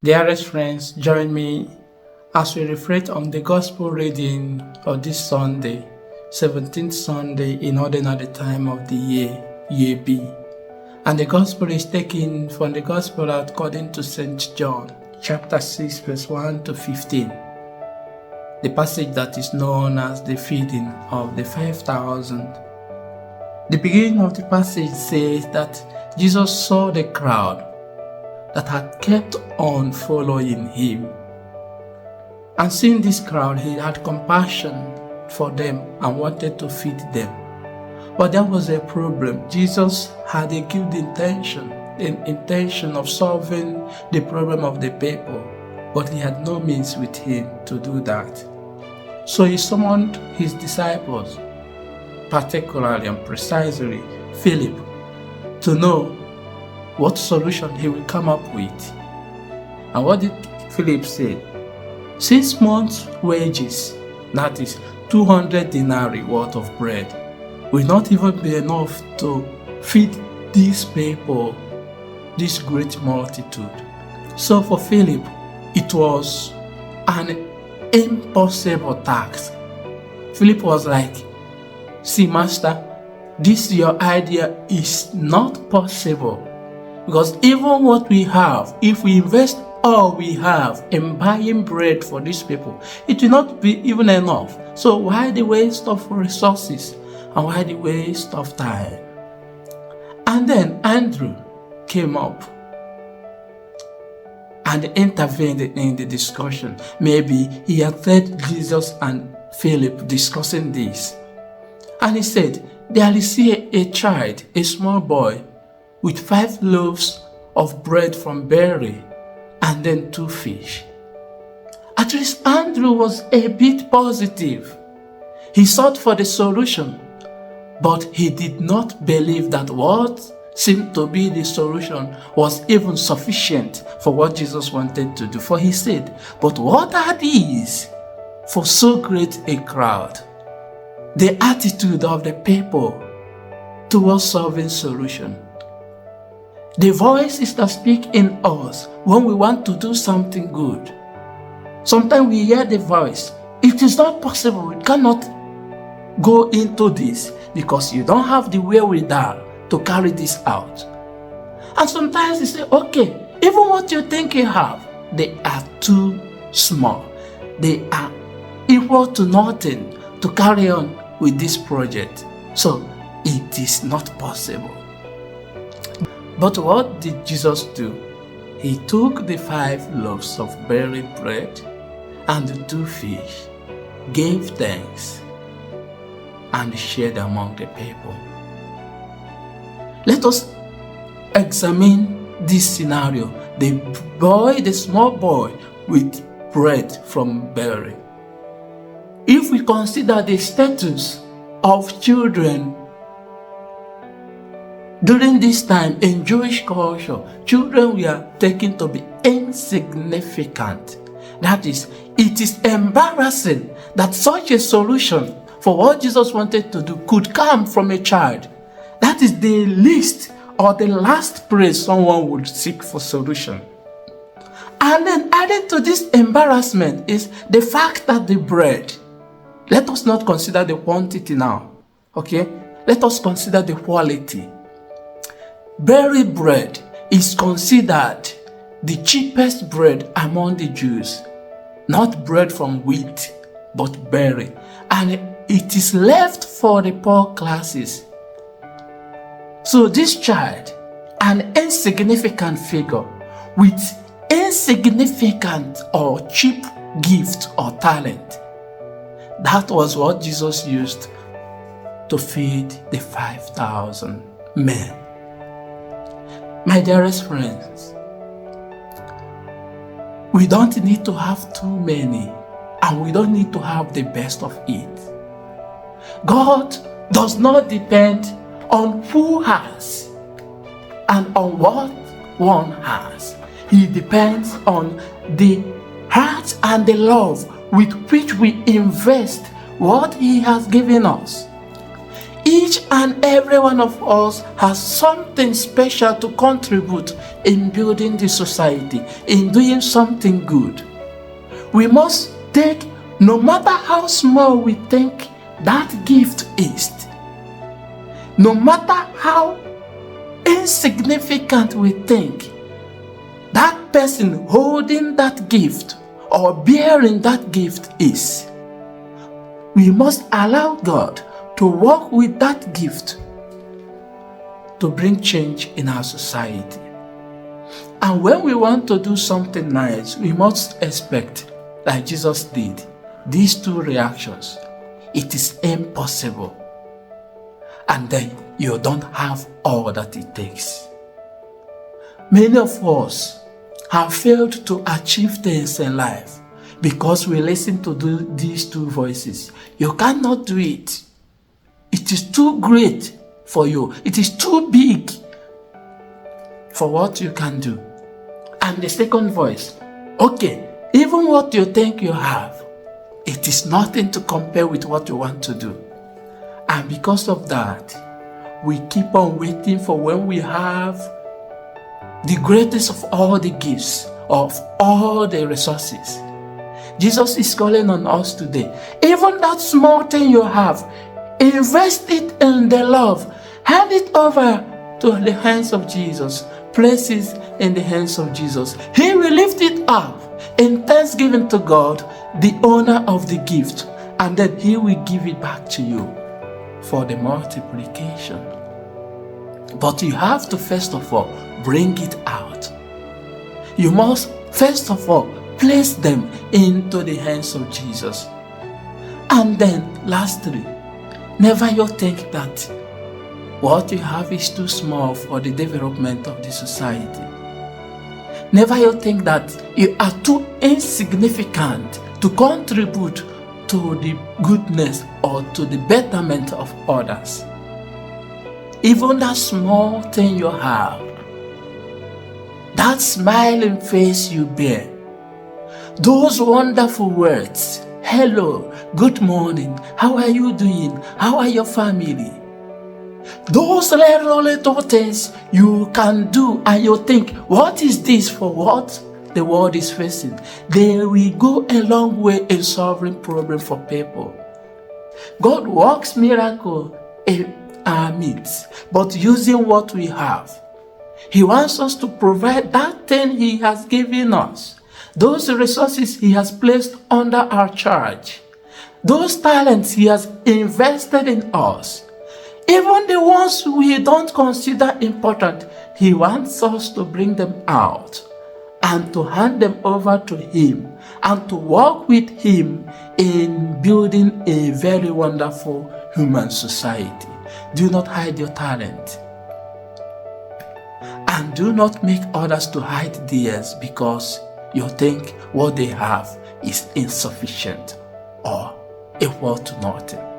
Dearest friends, join me as we reflect on the Gospel reading of this Sunday, 17th Sunday in ordinary time of the year B. And the Gospel is taken from the Gospel according to St. John, chapter 6, verse 1 to 15. The passage that is known as the feeding of the 5,000. The beginning of the passage says that Jesus saw the crowd that had kept on following him. And seeing this crowd, he had compassion for them and wanted to feed them. But there was a problem. Jesus had a good intention, an intention of solving the problem of the people, but he had no means with him to do that. So he summoned his disciples, particularly and precisely Philip, to know what solution he will come up with. And what did Philip say? 6 months' wages, that is 200 denarii worth of bread, will not even be enough to feed these people, this great multitude. So for Philip, it was an impossible task. Philip was like, see, master, this your idea is not possible. Because even what we have, if we invest all we have in buying bread for these people, it will not be even enough. So why the waste of resources and why the waste of time? And then Andrew came up and intervened in the discussion. Maybe he had heard Jesus and Philip discussing this. And he said, there is here a child, a small boy, with 5 loaves of bread from barley and then 2 fish. At least Andrew was a bit positive. He sought for the solution, but he did not believe that what seemed to be the solution was even sufficient for what Jesus wanted to do. For he said, but what are these for so great a crowd? The attitude of the people towards solving solution. The voices that speak in us when we want to do something good. Sometimes we hear the voice, it is not possible, we cannot go into this because you don't have the wherewithal to carry this out. And sometimes you say, okay, even what you think you have, they are too small. They are equal to nothing to carry on with this project. So it is not possible. But what did Jesus do? He took the 5 loaves of barley bread and the 2 fish, gave thanks, and shared among the people. Let us examine this scenario. The small boy with bread from barley. If we consider the status of children during this time in Jewish culture, children were taken to be insignificant. That is, it is embarrassing that such a solution for what Jesus wanted to do could come from a child. That is the least or the last place someone would seek for solution. And then added to this embarrassment is the fact that the bread, let us not consider the quantity now, okay? Let us consider the quality. Barley bread is considered the cheapest bread among the Jews. Not bread from wheat, but barley. And it is left for the poor classes. So this child, an insignificant figure with insignificant or cheap gift or talent, that was what Jesus used to feed the 5,000 men. My dearest friends, we don't need to have too many, and we don't need to have the best of it. God does not depend on who has and on what one has. He depends on the heart and the love with which we invest what He has given us. each and every one of us has something special to contribute in building the society, in doing something good. We must take, no matter how small we think that gift is, no matter how insignificant we think that person holding that gift or bearing that gift is, we must allow God to work with that gift to bring change in our society. And when we want to do something nice, we must expect, like Jesus did, these two reactions. It is impossible. And then you don't have all that it takes. Many of us have failed to achieve things in life because we listen to these two voices. You cannot do it. It is too great for you. It is too big for what you can do. And the second voice, okay, even what you think you have, it is nothing to compare with what you want to do. And because of that, we keep on waiting for when we have the greatest of all the gifts, of all the resources. Jesus is calling on us today. Even that small thing you have, invest it in the love. Hand it over to the hands of Jesus. Place it in the hands of Jesus. He will lift it up in thanksgiving to God, the owner of the gift, and then He will give it back to you for the multiplication. But you have to first of all bring it out. You must first of all place them into the hands of Jesus. And then lastly, never you think that what you have is too small for the development of the society. Never you think that you are too insignificant to contribute to the goodness or to the betterment of others. Even that small thing you have, that smiling face you bear, those wonderful words, hello, good morning, how are you doing, how are your family? Those little things you can do and you think, what is this for what the world is facing? They will go a long way in solving problems for people. God works miracles in our midst, but using what we have. He wants us to provide that thing He has given us, those resources He has placed under our charge, those talents He has invested in us. Even the ones we don't consider important, He wants us to bring them out and to hand them over to Him and to work with Him in building a very wonderful human society. Do not hide your talent. And do not make others to hide theirs because you think what they have is insufficient or equal to nothing.